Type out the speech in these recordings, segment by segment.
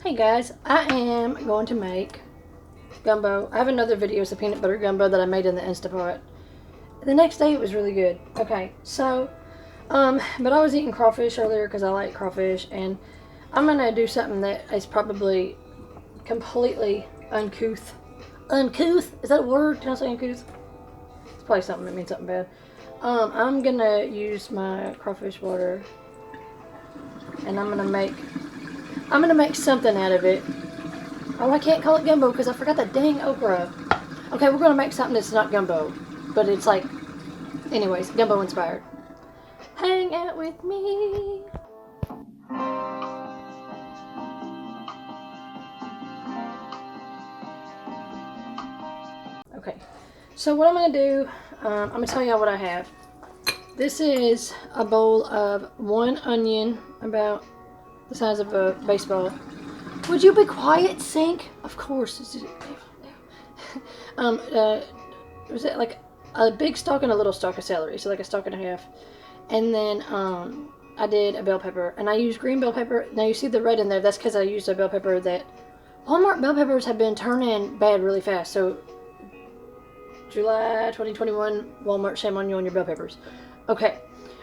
Hey guys, I am going to make gumbo. I have another video, it's a peanut butter gumbo that I made in the Instapot. The next day it was really good. Okay, so, but I was eating crawfish earlier because I like crawfish, and I'm going to do something that is probably completely uncouth. Uncouth? Is that a word? Can I say uncouth? It's probably something that means something bad. I'm going to use my crawfish water, and I'm going to make something out of it. Oh, I can't call it gumbo because I forgot that dang okra. Okay, we're going to make something that's not gumbo. But it's like, anyways, gumbo inspired. Hang out with me. Okay, so what I'm going to do, I'm going to tell y'all what I have. This is a bowl of 1 onion, about the size of a baseball. Would you be quiet, sink? Of course. Was it like a big stalk and a little stalk of celery, so like a stalk and a half. And then I did a bell pepper, and I used green bell pepper. Now you see the red in there. That's because I used a bell pepper that Walmart bell peppers have been turning bad really fast. So July 2021, Walmart, shame on you on your bell peppers. Okay,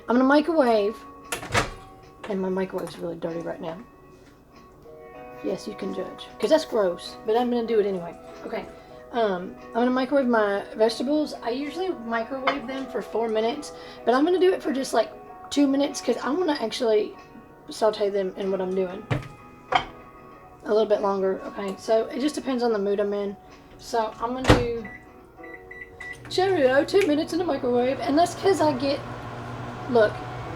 I'm gonna microwave. And my microwave's really dirty right now. Yes, you can judge. Because that's gross. But I'm going to do it anyway. Okay. I'm going to microwave my vegetables. I usually microwave them for 4 minutes. But I'm going to do it for just like 2 minutes. Because I want to actually saute them in what I'm doing. A little bit longer. Okay. So it just depends on the mood I'm in. So I'm going to do Cheerio, 2 minutes in the microwave. And that's because I get... Look.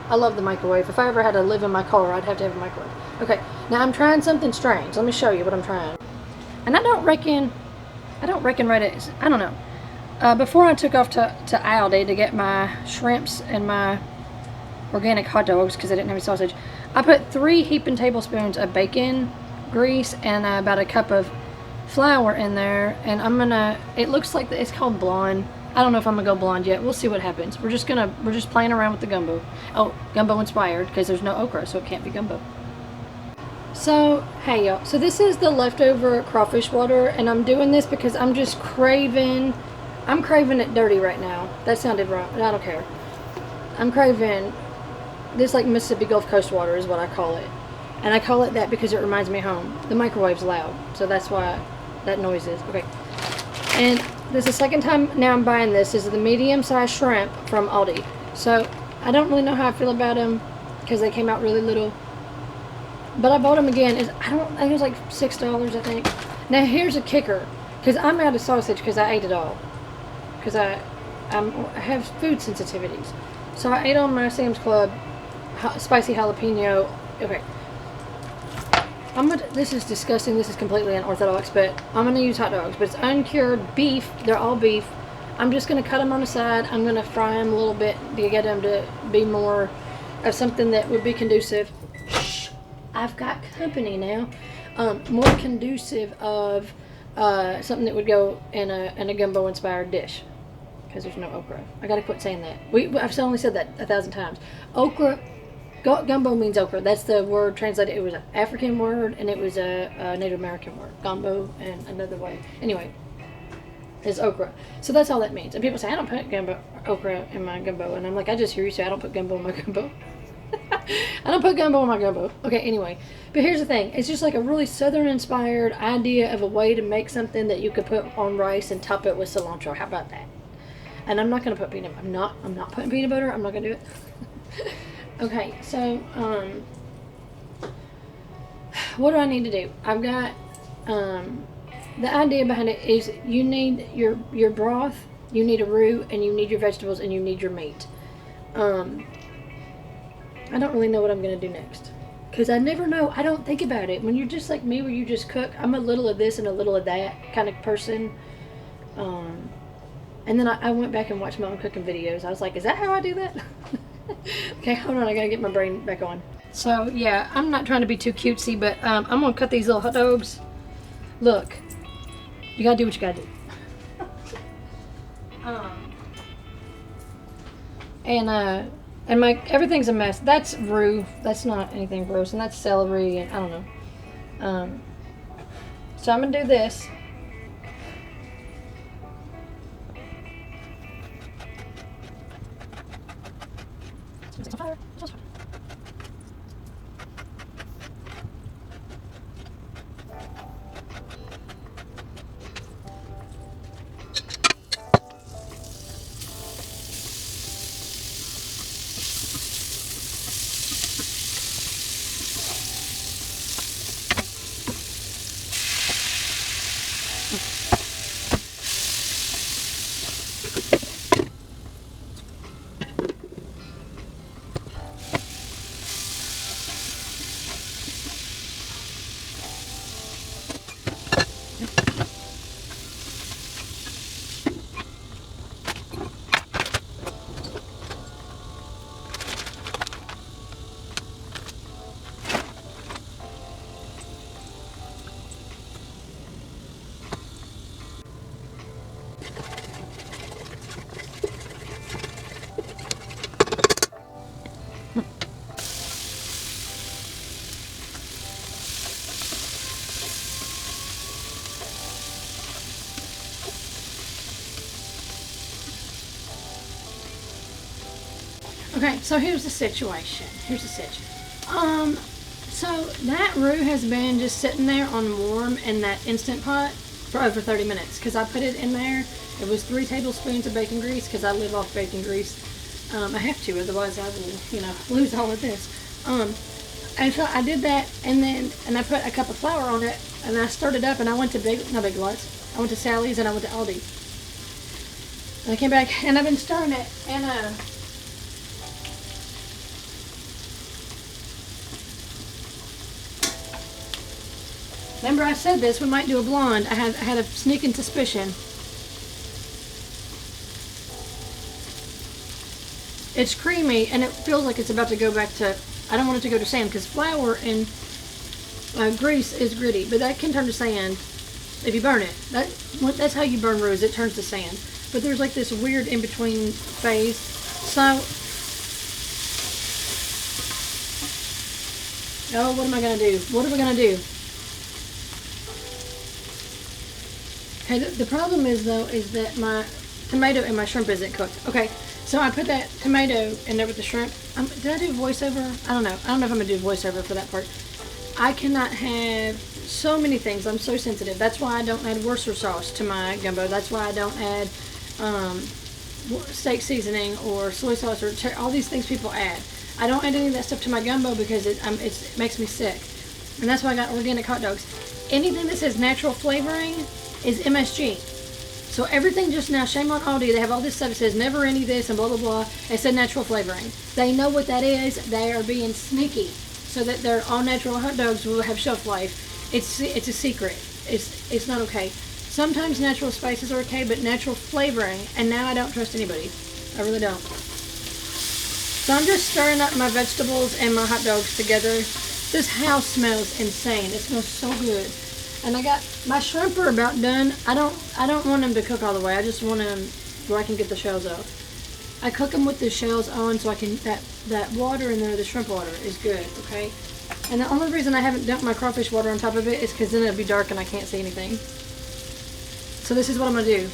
I love the microwave. If I ever had to live in my car, I'd have to have a microwave. Okay, now I'm trying something strange. Let me show you what I'm trying. And I don't reckon right it, I don't know. Before I took off to Aldi to get my shrimps and my organic hot dogs, because I didn't have any sausage, I put 3 heaping tablespoons of bacon grease and about a cup of flour in there. And I'm gonna, it looks like it's called blonde. I don't know if I'm gonna go blonde yet. We'll see what happens. We're just playing around with the gumbo. Oh, gumbo inspired, because there's no okra, so it can't be gumbo. So, hey y'all. So this is the leftover crawfish water, and I'm doing this because I'm just craving it dirty right now. That sounded wrong, but I don't care. I'm craving this, like, Mississippi Gulf Coast water is what I call it. And I call it that because it reminds me of home. The microwave's loud, so that's why that noise is. Okay. And this is the second time now I'm buying this. This is the medium-sized shrimp from Aldi. So I don't really know how I feel about them because they came out really little. But I bought them again. I think it was like $6, I think. Now here's a kicker, because I'm out of sausage because I ate it all. Because I have food sensitivities. So I ate on my Sam's Club spicy jalapeno. Okay. This is disgusting. This is completely unorthodox, but I'm going to use hot dogs. But it's uncured beef. They're all beef. I'm just going to cut them on the side. I'm going to fry them a little bit to get them to be more of something that would be conducive. Shh, I've got company now. More conducive of something that would go in a gumbo-inspired dish. Because there's no okra. I got to quit saying that. I've only said that 1,000 times. Okra. Gumbo means okra. That's the word translated. It was an African word, and it was a Native American word. Gumbo, and another way. Anyway, is okra. So that's all that means. And people say, I don't put okra in my gumbo. And I'm like, I just hear you say, I don't put gumbo in my gumbo. I don't put gumbo in my gumbo. Okay, anyway. But here's the thing. It's just like a really southern-inspired idea of a way to make something that you could put on rice and top it with cilantro. How about that? And I'm not going to put peanut butter. I'm not putting peanut butter. I'm not going to do it. Okay, so, what do I need to do? I've got, the idea behind it is you need your broth, you need a roux, and you need your vegetables, and you need your meat. I don't really know what I'm going to do next. Because I never know. I don't think about it. When you're just like me, where you just cook, I'm a little of this and a little of that kind of person. And then I went back and watched my own cooking videos. I was like, is that how I do that? Okay, hold on, I gotta get my brain back on. So, yeah, I'm not trying to be too cutesy, but I'm gonna cut these little hot dogs. Look, you gotta do what you gotta do. And my everything's a mess. That's roux. That's not anything gross, and that's celery, and I don't know. So I'm gonna do this. Okay, so here's the situation. So that roux has been just sitting there on warm in that Instant Pot for over 30 minutes because I put it in there. It was 3 tablespoons of bacon grease because I live off bacon grease. I have to, otherwise I will, lose all of this. And so I did that, and I put a cup of flour on it, and I stirred it up, and I went to Big Lots. I went to Sally's, and I went to Aldi. And I came back, and I've been stirring it, and remember I said this, we might do a blonde. I had a sneaking suspicion. It's creamy, and it feels like it's about to go back to, I don't want it to go to sand, because flour and grease is gritty, but that can turn to sand if you burn it. That's how you burn roux, it turns to sand. But there's like this weird in-between phase. So, oh, what am I going to do? What are we going to do? Okay, the problem is, though, is that my tomato and my shrimp isn't cooked. Okay, so I put that tomato in there with the shrimp. Did I do voiceover? I don't know. I don't know if I'm going to do voiceover for that part. I cannot have so many things. I'm so sensitive. That's why I don't add Worcester sauce to my gumbo. That's why I don't add steak seasoning or soy sauce or all these things people add. I don't add any of that stuff to my gumbo because it makes me sick. And that's why I got organic hot dogs. Anything that says natural flavoring is MSG. So everything just now, shame on Aldi, they have all this stuff that says never any this and blah, blah, blah. It said natural flavoring. They know what that is. They are being sneaky so that their all-natural hot dogs will have shelf life. It's a secret. It's not okay. Sometimes natural spices are okay, but natural flavoring, and now I don't trust anybody. I really don't. So I'm just stirring up my vegetables and my hot dogs together. This house smells insane. It smells so good. And I got my shrimp are about done. I don't want them to cook all the way. I just want them where I can get the shells off. I cook them with the shells on so I can, that water in there, the shrimp water is good, okay? And the only reason I haven't dumped my crawfish water on top of it is because then it'll be dark and I can't see anything. So this is what I'm going to do.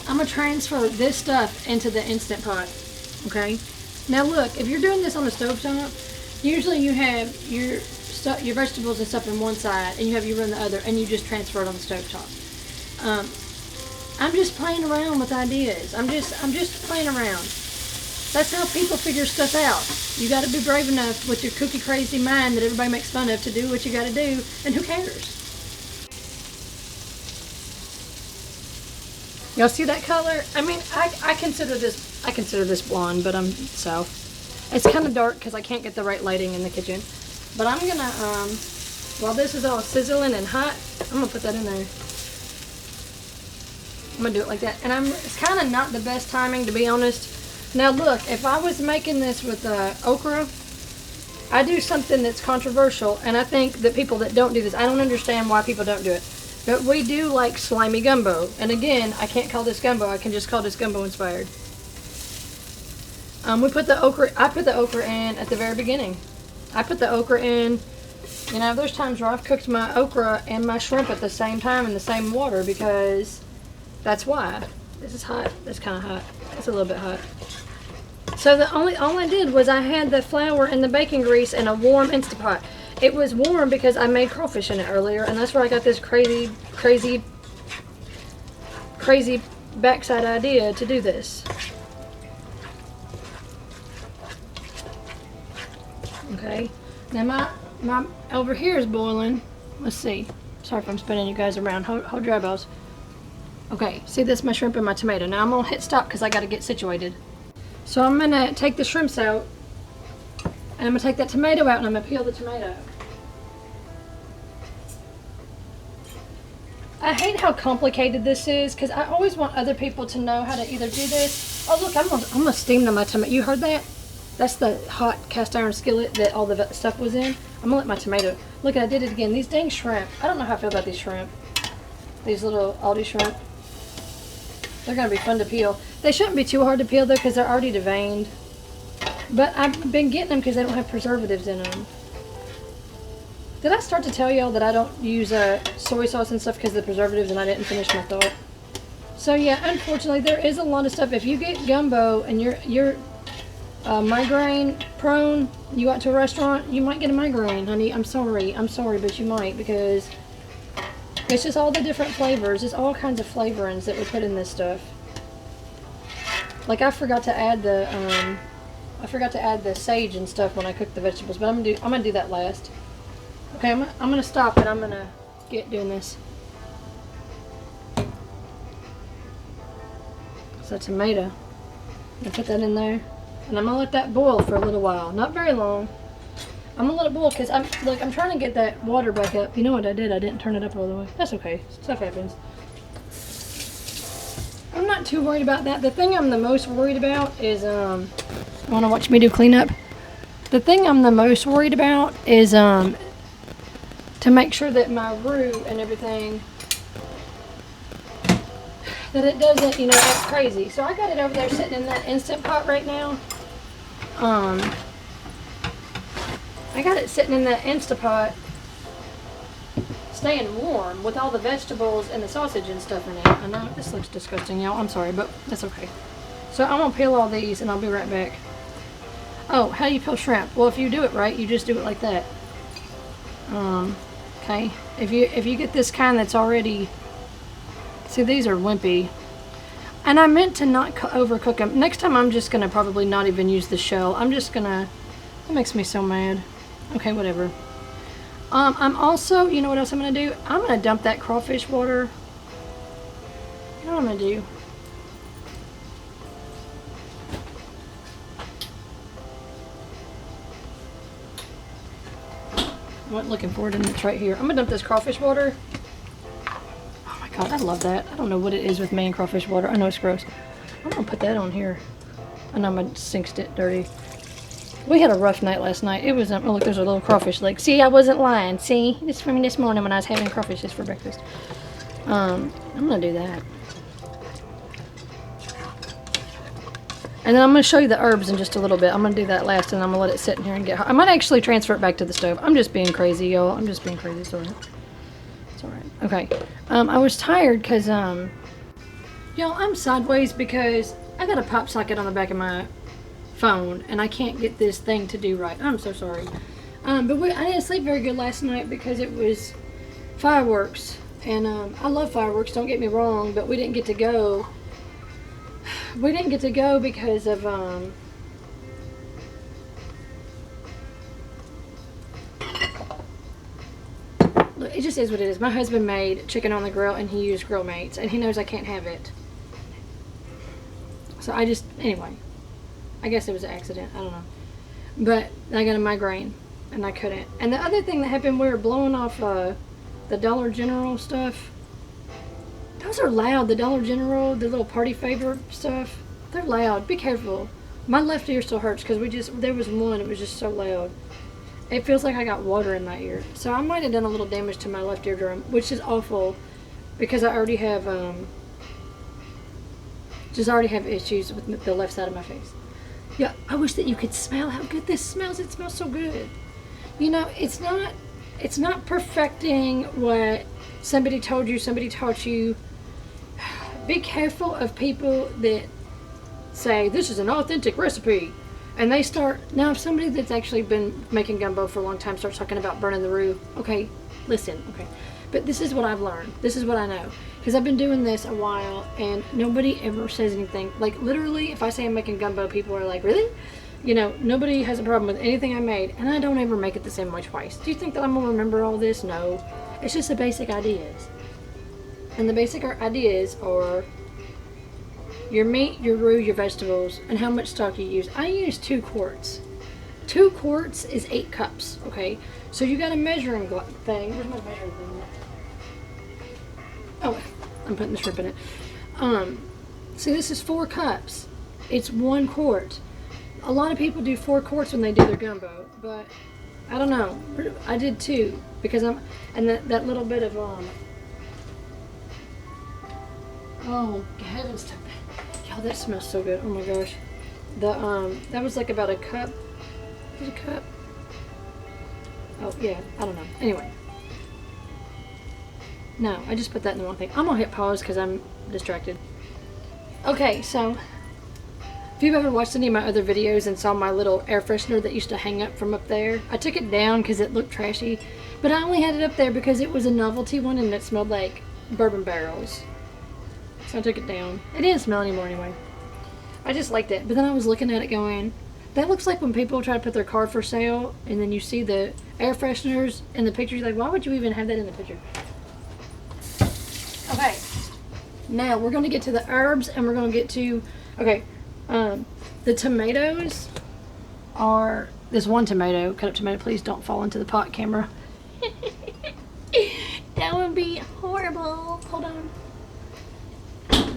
I'm going to transfer this stuff into the Instant Pot, okay? Now look, if you're doing this on the stovetop, usually you have your vegetables and stuff on one side and you have your roux on the other and you just transfer it on the stovetop. I'm just playing around with ideas. I'm just playing around. That's how people figure stuff out. You got to be brave enough with your cookie crazy mind that everybody makes fun of to do what you got to do, and who cares? Y'all see that color? I mean, I consider this blonde, but I'm south. It's kind of dark because I can't get the right lighting in the kitchen. But I'm gonna, while this is all sizzling and hot, I'm gonna put that in there. I'm gonna do it like that. And it's kind of not the best timing, to be honest. Now look, if I was making this with okra, I do something that's controversial, and I think that people that don't do this, I don't understand why people don't do it. But we do like slimy gumbo. And again, I can't call this gumbo, I can just call this gumbo inspired. I put the okra in at the very beginning. I put the okra in You know, there's times where I've cooked my okra and my shrimp at the same time in the same water because that's why. This is hot. That's kind of hot. It's a little bit hot. So all I did was I had the flour and the baking grease in a warm Instapot. It was warm because I made crawfish in it earlier, and that's where I got this crazy backside idea to do this. Okay, now my over here is boiling. Let's see. Sorry if I'm spinning you guys around. Hold your eyeballs. Okay, see this, my shrimp and my tomato. Now I'm gonna hit stop because I gotta get situated. So I'm gonna take the shrimps out, and I'm gonna take that tomato out, and I'm gonna peel the tomato. I hate how complicated this is because I always want other people to know how to either do this. Oh look, I'm gonna steam my tomato. You heard that? That's the hot cast iron skillet that all the stuff was in. I'm gonna let my tomato. Look, I did it again. These dang shrimp. I don't know how I feel about these shrimp. These little Aldi shrimp. They're gonna be fun to peel. They shouldn't be too hard to peel though because they're already deveined. But I've been getting them because they don't have preservatives in them. Did I start to tell y'all that I don't use soy sauce and stuff because of the preservatives, and I didn't finish my thought? So yeah, unfortunately there is a lot of stuff. If you get gumbo and you're migraine prone, you go out to a restaurant, you might get a migraine, honey. I'm sorry, but you might, because it's just all the different flavors. It's all kinds of flavorings that we put in this stuff. Like I forgot to add the sage and stuff when I cooked the vegetables, but I'm gonna do that last. Okay, I'm gonna stop and I'm gonna get doing this. So tomato, I'm gonna put that in there, and I'm gonna let that boil for a little while. Not very long. I'm gonna let it boil because I'm trying to get that water back up. You know what I did? I didn't turn it up all the way. That's okay. Stuff happens. I'm not too worried about that. The thing I'm the most worried about is wanna watch me do cleanup? The thing I'm the most worried about is to make sure that my roux and everything, that it doesn't, you know, act crazy. So I got it over there sitting in that Instant Pot right now. I got it sitting in that Instapot, staying warm with all the vegetables and the sausage and stuff in it. I know this looks disgusting, y'all. I'm sorry, but that's okay. So I'm gonna peel all these and I'll be right back. Oh, how do you peel shrimp? Well, if you do it right, you just do it like that. Okay. If you get this kind that's already, see, these are wimpy. And I meant to not overcook them. Next time I'm just gonna probably not even use the shell. I'm just gonna, that makes me so mad. Okay, whatever. I'm also, you know what else I'm gonna do? I'm gonna dump that crawfish water. You know what I'm gonna do? I wasn't looking for it, and it's right here. I'm gonna dump this crawfish water. Oh my god, I love that. I don't know what it is with me and crawfish water. I know it's gross. I'm gonna put that on here. I know my sink's dirty. We had a rough night last night. It was, oh look, there's a little crawfish leg. See, I wasn't lying. See, this is from this morning when I was having crawfishes for breakfast. I'm gonna do that. And then I'm going to show you the herbs in just a little bit. I'm going to do that last, and I'm going to let it sit in here and get hot. I might actually transfer it back to the stove. I'm just being crazy, y'all. I'm just being crazy. It's alright. It's alright. Okay. I was tired because, y'all, I'm sideways because I got a pop socket on the back of my phone, and I can't get this thing to do right. I'm so sorry. But I didn't sleep very good last night because it was fireworks. And I love fireworks, don't get me wrong, but we didn't get to go. We didn't get to go because of look, it just is what it is. My husband made chicken on the grill and he used Grill Mates, and he knows I can't have it. So anyway, I guess it was an accident, I don't know. But I got a migraine and I couldn't. And the other thing that happened, we were blowing off the Dollar General stuff. Those are loud, the Dollar General, the little party favor stuff. They're loud. Be careful. My left ear still hurts because there was one, it was just so loud. It feels like I got water in my ear. So I might have done a little damage to my left eardrum, which is awful because I already have issues with the left side of my face. Yeah, I wish that you could smell how good this smells. It smells so good. You know, it's not It's not perfecting what somebody told you, somebody taught you. Be careful of people that say, this is an authentic recipe. And they start, now if somebody that's actually been making gumbo for a long time starts talking about burning the roux, okay, listen, okay. But this is what I've learned. This is what I know. Because I've been doing this a while and nobody ever says anything. Like literally, if I say I'm making gumbo, people are like, really? You know, nobody has a problem with anything I made, and I don't ever make it the same way twice. Do you think that I'm going to remember all this? No. It's just the basic ideas. And the basic ideas are your meat, your roux, your vegetables, and how much stock you use. I use 2 quarts. 2 quarts is 8 cups, okay? So you got a measuring thing. Where's my measuring thing? Oh, I'm putting the shrimp in it. See, this is 4 cups. It's 1 quart. A lot of people do 4 quarts when they do their gumbo, but I don't know. I did 2 because and that little bit of oh heavens to y'all, that smells so good. Oh my gosh. That was like about a cup. Is it a cup? Oh yeah, I don't know. Anyway. No, I just put that in the wrong thing. I'm gonna hit pause because I'm distracted. Okay, so if you've ever watched any of my other videos and saw my little air freshener that used to hang up from up there, I took it down because it looked trashy, but I only had it up there because it was a novelty one and it smelled like bourbon barrels. So I took it down. It didn't smell anymore anyway. I just liked it, but then I was looking at it going, that looks like when people try to put their car for sale and then you see the air fresheners in the picture, you're like, why would you even have that in the picture? Okay, now we're going to get to the herbs and we're going to get to, okay, the tomatoes are, this one tomato, cut up tomato, please don't fall into the pot, camera. That would be horrible. Hold on.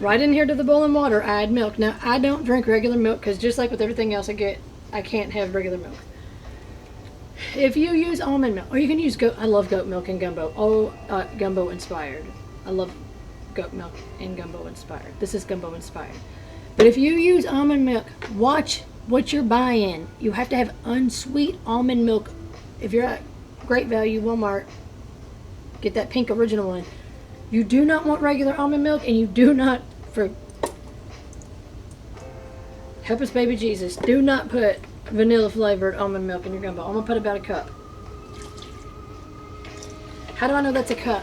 Right in here to the boiling water, I add milk. Now, I don't drink regular milk because just like with everything else I can't have regular milk. If you use almond milk, or you can use goat, I love goat milk in gumbo. Oh, gumbo inspired. I love goat milk in gumbo inspired. This is gumbo inspired. But if you use almond milk, watch what you're buying. You have to have unsweet almond milk. If you're at Great Value, Walmart, get that pink original one. You do not want regular almond milk, and you do not, for help us baby Jesus, do not put vanilla flavored almond milk in your gumbo. I'm going to put about a cup. How do I know that's a cup?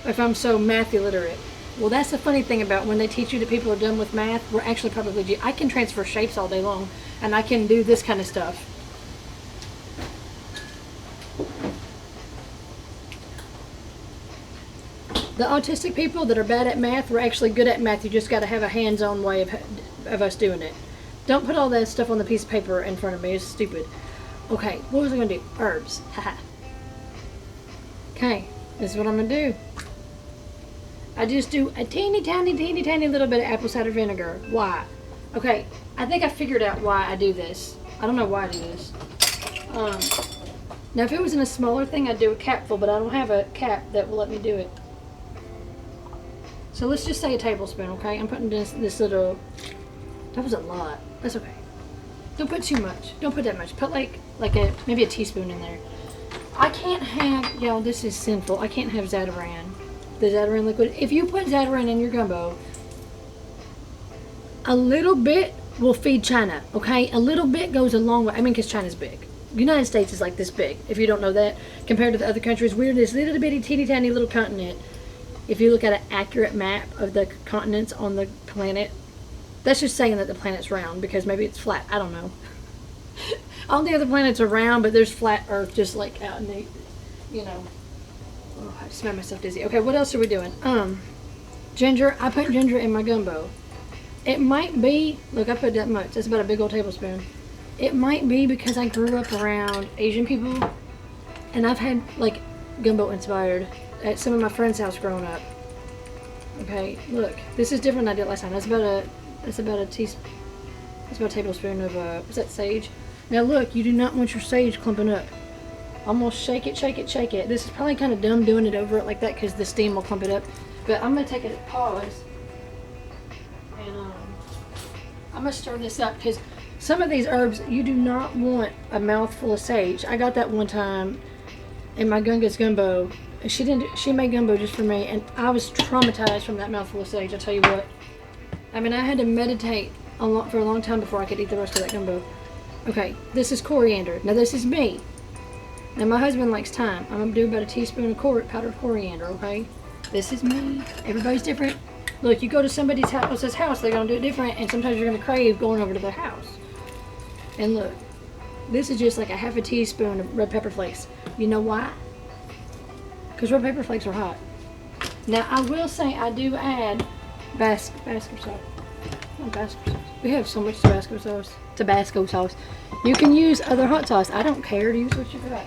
If I'm so math illiterate. Well, that's the funny thing about when they teach you that people are done with math. We're actually probably, I can transfer shapes all day long, and I can do this kind of stuff. The autistic people that are bad at math, we're actually good at math. You just got to have a hands-on way of us doing it. Don't put all that stuff on the piece of paper in front of me. It's stupid. Okay, what was I going to do? Herbs. Haha. Okay, this is what I'm going to do. I just do a teeny tiny little bit of apple cider vinegar. Why? Okay, I think I figured out why I do this. I don't know why I do this. Now if it was in a smaller thing, I'd do a capful, but I don't have a cap that will let me do it. So let's just say a tablespoon, okay? I'm putting this little, that was a lot. That's okay. Don't put too much. Don't put that much. Put like maybe a teaspoon in there. I can't have, y'all, this is sinful. I can't have Zatarain. The Zatarain liquid. If you put Zatarain in your gumbo, a little bit will feed China, okay? A little bit goes a long way. I mean, because China's big. The United States is like this big, if you don't know that. Compared to the other countries, we're this little bitty, teeny tiny little continent. If you look at an accurate map of the continents on the planet, that's just saying that the planet's round, because maybe it's flat. I don't know. All the other planets are round, but there's flat Earth just like out in the, you know. Oh, I just made myself dizzy. Okay, what else are we doing? Ginger. I put ginger in my gumbo. It might be, look, I put that much. That's about a big old tablespoon. It might be because I grew up around Asian people, and I've had like gumbo inspired at some of my friends' house growing up. Okay, look, this is different than I did last time. That's about a tablespoon of what's that, sage? Now look, you do not want your sage clumping up. Almost shake it, shake it, shake it. This is probably kind of dumb doing it over it like that because the steam will clump it up. But I'm gonna take a pause and I'm gonna stir this up because some of these herbs you do not want a mouthful of sage. I got that one time And my Gunga's gumbo, she made gumbo just for me, and I was traumatized from that mouthful of sage, I'll tell you what. I mean, I had to meditate for a long time before I could eat the rest of that gumbo. Okay, this is coriander. Now this is me. Now my husband likes thyme. I'm gonna do about a teaspoon of powdered coriander, okay? This is me. Everybody's different. Look, you go to somebody's else's house, they're gonna do it different, and sometimes you're gonna crave going over to their house. And look, this is just like a half a teaspoon of red pepper flakes. You know why? Because red pepper flakes are hot. Now I will say I do add Tabasco sauce. Oh, Tabasco sauce. We have so much Tabasco sauce. Tabasco sauce. You can use other hot sauce. I don't care. Use what you got.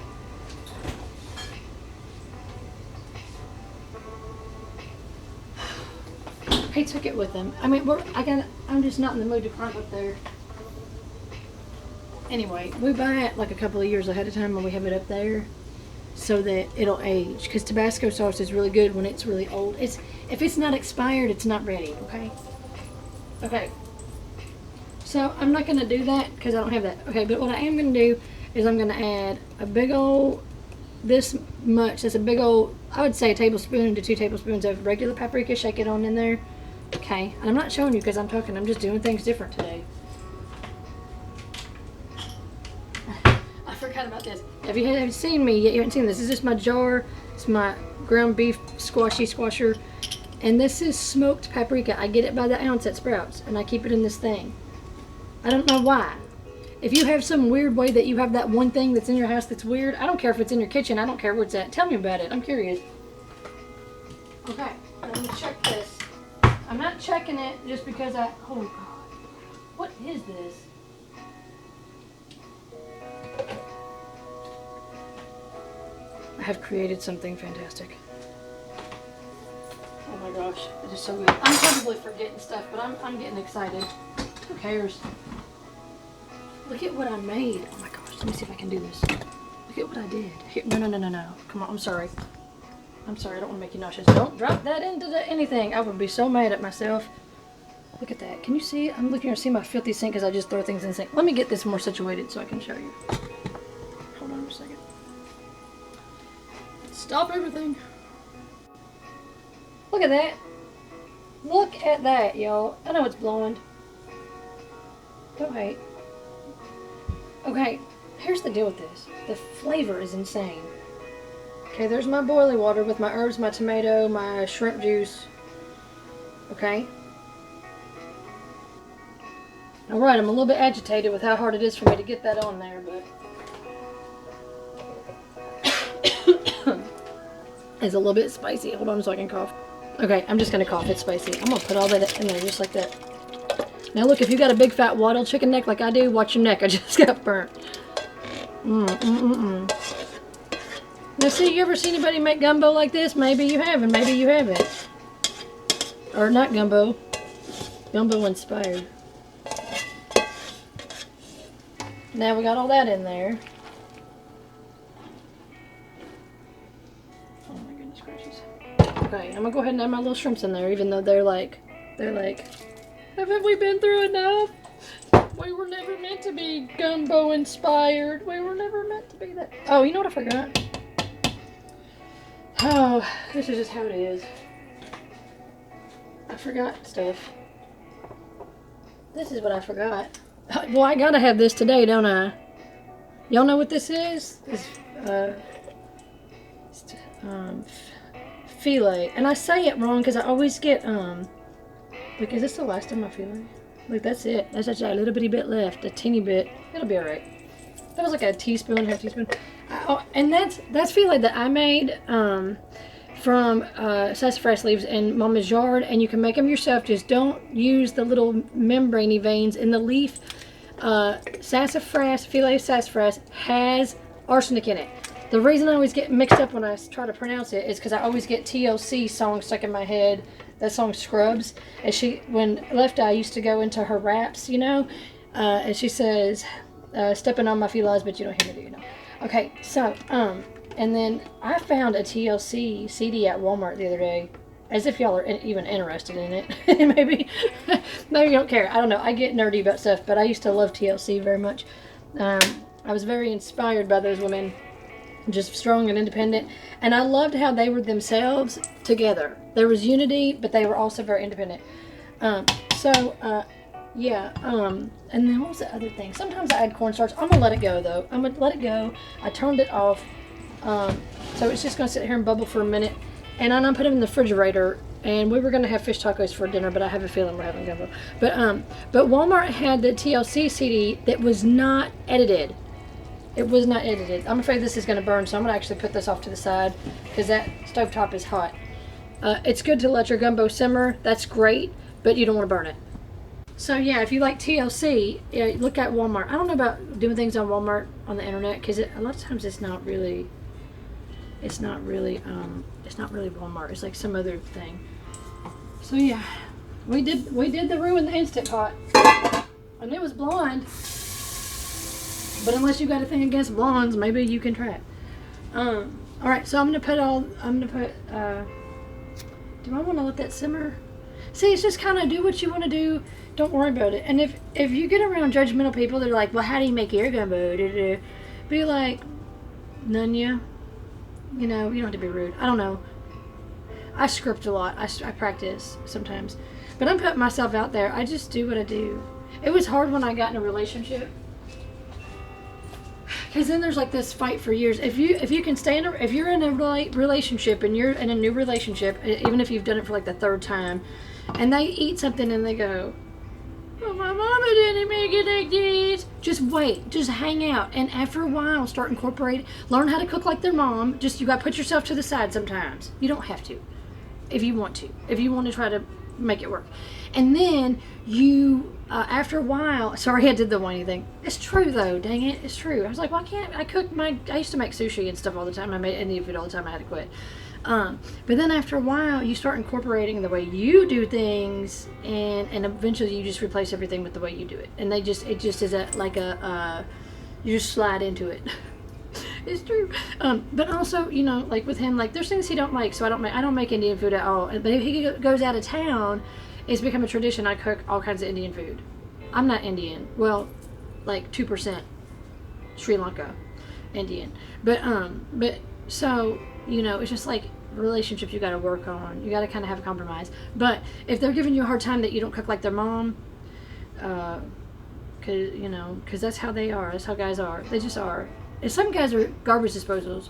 He took it with him. I mean, I'm just not in the mood to climb up there. Anyway, we buy it like a couple of years ahead of time when we have it up there, so that it'll age. Because Tabasco sauce is really good when it's really old. If it's not expired, it's not ready. Okay. Okay. So I'm not gonna do that because I don't have that. Okay, but what I am gonna do is I'm gonna add a big old, this much. That's a big old, I would say a tablespoon to 2 tablespoons of regular paprika. Shake it on in there. Okay, and I'm not showing you because I'm talking. I'm just doing things different today. I forgot about this. If you haven't seen me yet, you haven't seen this. This is just my jar. It's my ground beef squasher. And this is smoked paprika. I get it by the ounce at Sprouts, and I keep it in this thing. I don't know why. If you have some weird way that you have that one thing that's in your house that's weird, I don't care if it's in your kitchen. I don't care where it's at. Tell me about it. I'm curious. Okay, let me check this. I'm not checking it just because oh God. What is this? I have created something fantastic. Oh my gosh, it is so good. I'm probably forgetting stuff, but I'm getting excited. Who cares? Look at what I made. Oh my gosh, let me see if I can do this. Look at what I did. Here, no. Come on, I'm sorry. I'm sorry, I don't want to make you nauseous. Don't drop that into anything. I would be so mad at myself. Look at that. Can you see? I'm looking to see my filthy sink because I just throw things in the sink. Let me get this more situated so I can show you. Hold on a second. Stop everything. Look at that. Look at that, y'all. I know it's blonde. Don't hate. Okay, here's the deal with this. The flavor is insane. Okay, there's my boiling water with my herbs, my tomato, my shrimp juice. Okay. Alright, I'm a little bit agitated with how hard it is for me to get that on there, but it's a little bit spicy. Hold on so I can cough. Okay, I'm just going to cough. It's spicy. I'm going to put all that in there just like that. Now look, if you got a big fat waddle chicken neck like I do, watch your neck. I just got burnt. Now see, you ever see anybody make gumbo like this? Maybe you have, and maybe you haven't. Or not gumbo. Gumbo inspired. Now we got all that in there. Oh my goodness gracious. Okay, I'm gonna go ahead and add my little shrimps in there, even though they're like, haven't we been through enough? We were never meant to be gumbo inspired. We were never meant to be that. Oh, you know what I forgot? Oh, this is just how it is. I forgot stuff. This is what I forgot. Well, I gotta have this today, don't I? Y'all know what this is? It's filet. And I say it wrong because I always get, like, is this the last of my filet? Look, that's it. That's just a little bitty bit left. A teeny bit. It'll be alright. That was like a teaspoon, half teaspoon. Oh, and that's filet that I made from sassafras leaves in Mama's yard, and you can make them yourself. Just don't use the little membraney veins in the leaf. Sassafras, filet of sassafras has arsenic in it. The reason I always get mixed up when I try to pronounce it is because I always get TLC song stuck in my head. That song Scrubs. And when Left Eye used to go into her raps, you know, and she says, stepping on my felines, but you don't hear me, do you know? Okay, so, and then I found a TLC CD at Walmart the other day, as if y'all are even interested in it. maybe you don't care. I don't know. I get nerdy about stuff, but I used to love TLC very much. I was very inspired by those women. just strong and independent. And I loved how they were themselves together. There was unity, but they were also very independent. Yeah. And then what was the other thing? Sometimes I add cornstarch. I'm gonna let it go though. I'm gonna let it go. I turned it off. So it's just gonna sit here and bubble for a minute. And I'm gonna put it in the refrigerator. And we were gonna have fish tacos for dinner, but I have a feeling we're having gumbo. But Walmart had the TLC CD that was not edited. It was not edited. I'm afraid this is gonna burn, so I'm gonna actually put this off to the side because that stovetop is hot. It's good to let your gumbo simmer. That's great, but you don't want to burn it. So yeah, if you like TLC, yeah, look at Walmart. I don't know about doing things on Walmart on the internet because a lot of times it's not really Walmart. It's like some other thing. So yeah, we did the roux in the Instant Pot, and it was blonde. But unless you got a thing against blondes, maybe you can try it. All right, so do I want to let that simmer? See, it's just kind of do what you want to do. Don't worry about it. And if you get around judgmental people, they're like, well, how do you make your gumbo? Be like, Nunya, you know, you don't have to be rude. I don't know. I script a lot. I practice sometimes. But I'm putting myself out there. I just do what I do. It was hard when I got in a relationship. Because then there's like this fight for years. If you can stay if you're in a relationship and you're in a new relationship, even if you've done it for like the third time, and they eat something and they go, well, my mama didn't make it like this. Just wait. Just hang out. And after a while, start incorporating. Learn how to cook like their mom. Just, you got to put yourself to the side sometimes. You don't have to. If you want to. If you want to try to make it work. And then you, after a while, sorry I did the whiny thing. It's true though, dang it. It's true. I was like, why can't I cook I used to make sushi and stuff all the time. I made Indian food all the time. I had to quit. But then after a while, you start incorporating the way you do things, and eventually you just replace everything with the way you do it. And it just is you just slide into it. It's true. But also, you know, like with him, like there's things he don't like, so I don't make Indian food at all. But if he goes out of town, it's become a tradition. I cook all kinds of Indian food. I'm not Indian. Well, like 2% Sri Lanka Indian. But so, you know, it's just like relationships you got to work on. You got to kind of have a compromise. But if they're giving you a hard time that you don't cook like their mom, because that's how they are. That's how guys are. They just are. And some guys are garbage disposals.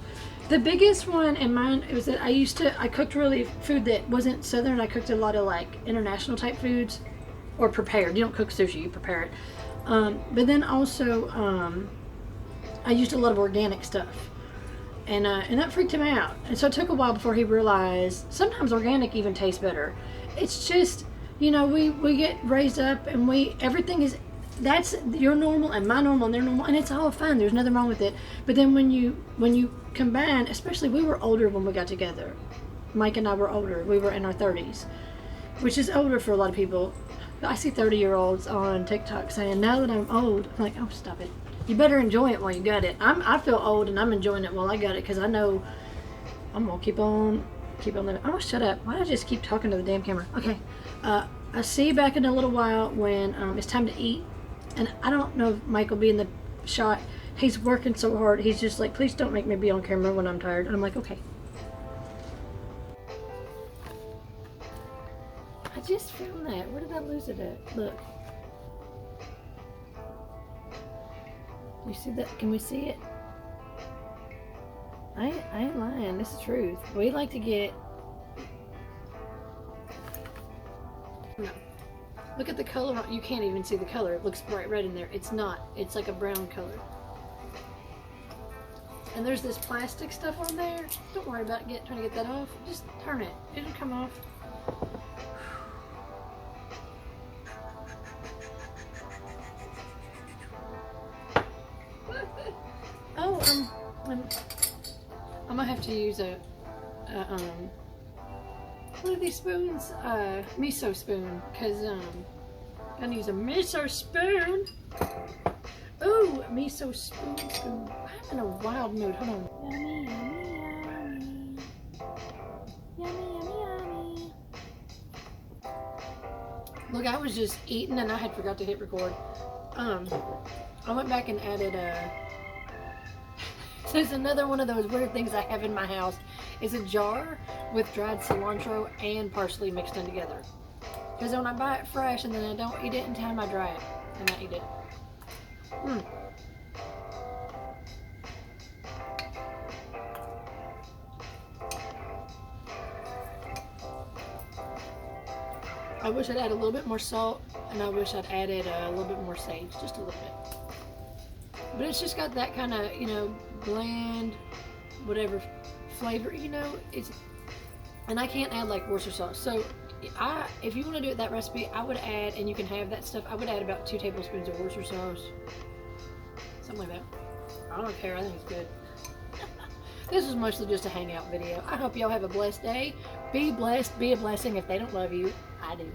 The biggest one in mine was that I cooked really food that wasn't Southern. I cooked a lot of like international type foods, or prepared. You don't cook sushi, you prepare it. But then also, I used a lot of organic stuff. And that freaked him out. And so it took a while before he realized sometimes organic even tastes better. It's just, you know, we get raised up and that's your normal and my normal and their normal, and it's all fine. There's nothing wrong with it. But then when you combine, especially we were older when we got together. Mike and I were older. We were in our 30s, which is older for a lot of people. I see 30-year-olds on TikTok saying, now that I'm old, I'm like, oh, stop it. You better enjoy it while you got it. I feel old and I'm enjoying it while I got it because I know I'm going to keep on living. Oh, shut up. Why do I just keep talking to the damn camera? Okay. I'll see you back in a little while when it's time to eat. And I don't know if Mike will be in the shot. He's working so hard. He's just like, please don't make me be on camera when I'm tired. And I'm like, okay. I just found that. Where did I lose it at? Look. You see that? Can we see it? I ain't lying. This is the truth. We like to get... No. Look at the color. You can't even see the color. It looks bright red in there. It's not. It's like a brown color. And there's this plastic stuff on there. Don't worry about trying to get that off. Just turn it. It'll come off. Oh, I'm gonna have to use what are these spoons? Miso spoon, because I'm gonna use a miso spoon. Ooh, miso spoon. I'm in a wild mood. Hold on. Yummy, yummy, yummy. Yummy, yummy, yummy. Look, I was just eating and I had forgot to hit record. I went back and added So it's another one of those weird things I have in my house. It's a jar with dried cilantro and parsley mixed in together. Because when I buy it fresh and then I don't eat it in time, I dry it and I eat it. I wish I'd add a little bit more salt, and I wish I'd added a little bit more sage, just a little bit. But it's just got that kind of, you know, bland, whatever flavor, you know. It's, and I can't add like Worcester sauce. So if you want to do it that recipe, I would add, and you can have that stuff, I would add about 2 tablespoons of Worcester sauce, something like that. I don't care. I think it's good. This is mostly just a hangout video. I hope y'all have a blessed day. Be blessed. Be a blessing. If they don't love you, I do.